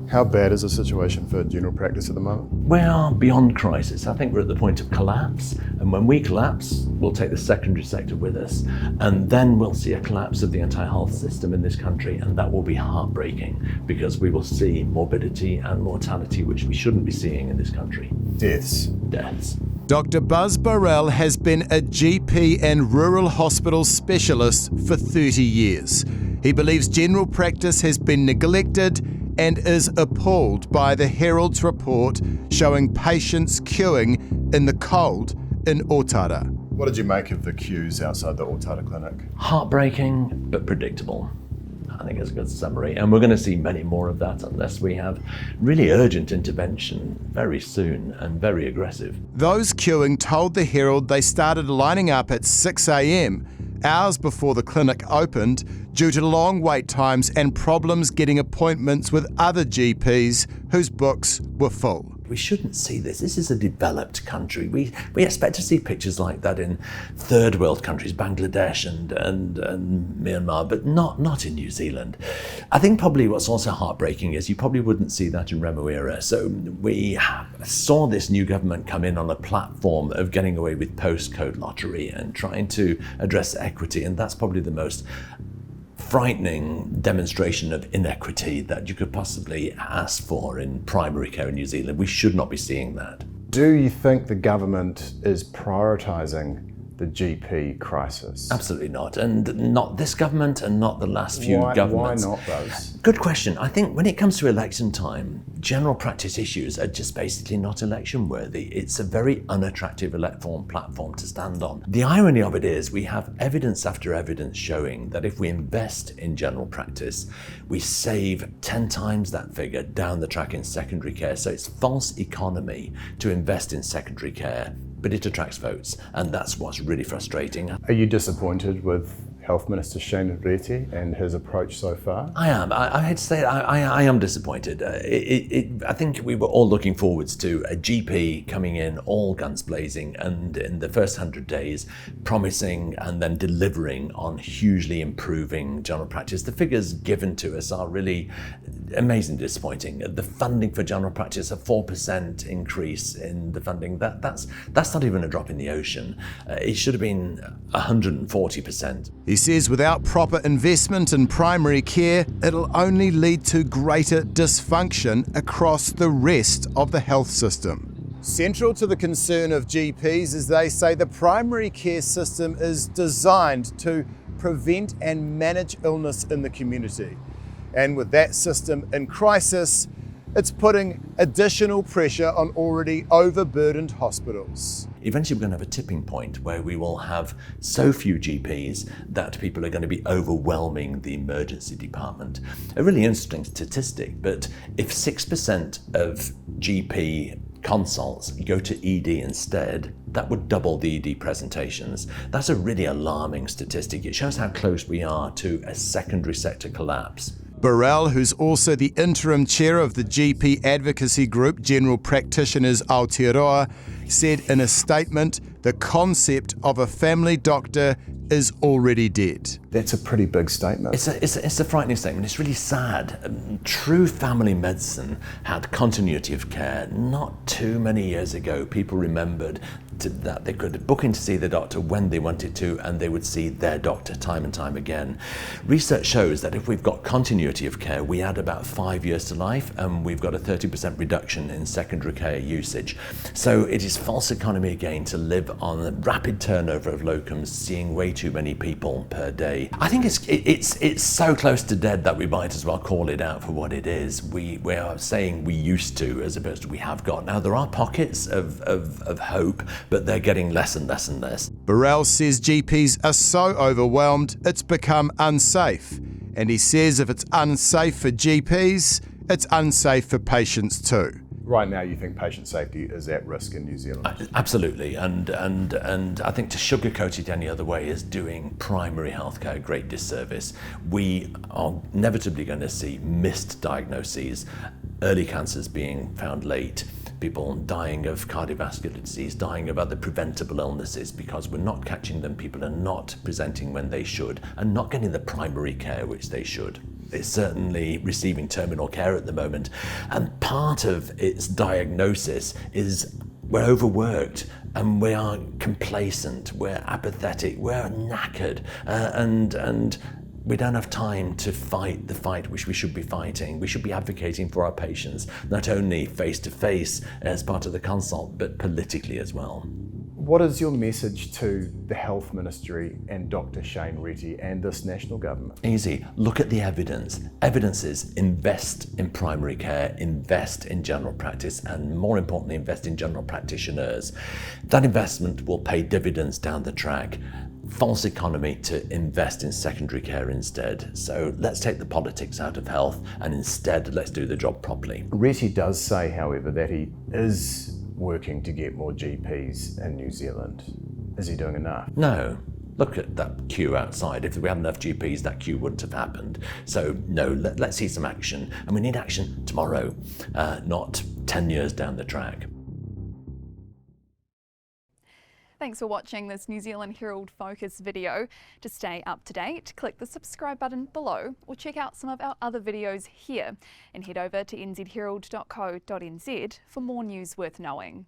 How bad is the situation for general practice at the moment? We're beyond crisis. I think we're at the point of collapse, and when we collapse, we'll take the secondary sector with us, and then we'll see a collapse of the entire health system in this country, and that will be heartbreaking because we will see morbidity and mortality which we shouldn't be seeing in this country. Deaths. Dr. Buzz Burrell has been a GP and rural hospital specialist for 30 years. He believes general practice has been neglected and is appalled by the Herald's report showing patients queuing in the cold in Otara. What did you make of the queues outside the Otara clinic? Heartbreaking, but predictable. I think it's a good summary, and we're going to see many more of that unless we have really urgent intervention very soon and very aggressive. Those queuing told the Herald they started lining up at 6 a.m, hours before the clinic opened, due to long wait times and problems getting appointments with other GPs whose books were full. We shouldn't see this. This is a developed country. We expect to see pictures like that in third world countries, Bangladesh and Myanmar, but not in New Zealand. I think probably what's also heartbreaking is you probably wouldn't see that in Remuera. So we saw this new government come in on a platform of getting away with postcode lottery and trying to address equity, and that's probably the most frightening demonstration of inequity that you could possibly ask for in primary care in New Zealand. We should not be seeing that. Do you think the government is prioritising the GP crisis? Absolutely not, and not this government and not the last few governments. Why not those? Good question. I think when it comes to election time, general practice issues are just basically not election worthy. It's a very unattractive platform to stand on. The irony of it is we have evidence after evidence showing that if we invest in general practice, we save 10 times that figure down the track in secondary care. So it's false economy to invest in secondary care, but it attracts votes, and that's what's really frustrating. Are you disappointed with Health Minister nzherald and his approach so far? I am. I hate to say it, I am disappointed. I think we were all looking forwards to a GP coming in all guns blazing and in the first 100 days promising and then delivering on hugely improving general practice. The figures given to us are really amazingly disappointing. The funding for general practice, a 4% increase in the funding, that's not even a drop in the ocean. It should have been 140%. He says without proper investment in primary care, it'll only lead to greater dysfunction across the rest of the health system. Central to the concern of GPs is they say the primary care system is designed to prevent and manage illness in the community. And with that system in crisis, it's putting additional pressure on already overburdened hospitals. Eventually we're going to have a tipping point where we will have so few GPs that people are going to be overwhelming the emergency department. A really interesting statistic, but if 6% of GP consults go to ED instead, that would double the ED presentations. That's a really alarming statistic. It shows how close we are to a secondary sector collapse. Burrell, who's also the interim chair of the GP advocacy group General Practitioners Aotearoa, said in a statement the concept of a family doctor is already dead. That's a pretty big statement. It's a frightening statement. It's really sad. True family medicine had continuity of care. Not too many years ago, people remembered that they could book in to see the doctor when they wanted to, and they would see their doctor time and time again. Research shows that if we've got continuity of care, we add about 5 years to life, and we've got a 30% reduction in secondary care usage. So it is false economy again to live on a rapid turnover of locums, seeing way too many people per day. I think it's so close to dead that we might as well call it out for what it is. We are saying we used to as opposed to we have got. Now there are pockets of hope, but they're getting less and less and less. Burrell says GPs are so overwhelmed it's become unsafe. And he says if it's unsafe for GPs, it's unsafe for patients too. Right now you think patient safety is at risk in New Zealand? Absolutely, and I think to sugarcoat it any other way is doing primary healthcare a great disservice. We are inevitably going to see missed diagnoses, early cancers being found late, people dying of cardiovascular disease, dying of other preventable illnesses because we're not catching them, people are not presenting when they should, and not getting the primary care which they should. It's certainly receiving terminal care at the moment. And part of its diagnosis is we're overworked and we are complacent, we're apathetic, we're knackered, and we don't have time to fight the fight which we should be fighting. We should be advocating for our patients, not only face to face as part of the consult, but politically as well. What is your message to the Health Ministry and Dr. Shane Reti and this national government? Easy. Look at the evidence. Evidence is invest in primary care, invest in general practice, and more importantly, invest in general practitioners. That investment will pay dividends down the track. False economy to invest in secondary care instead. So let's take the politics out of health and instead let's do the job properly. Reti does say, however, that he is working to get more GPs in New Zealand. Is he doing enough? No. Look at that queue outside. If we had enough GPs, that queue wouldn't have happened. So no, let's see some action. And we need action tomorrow, not 10 years down the track. Thanks for watching this New Zealand Herald Focus video. To stay up to date, click the subscribe button below or check out some of our other videos here and head over to nzherald.co.nz for more news worth knowing.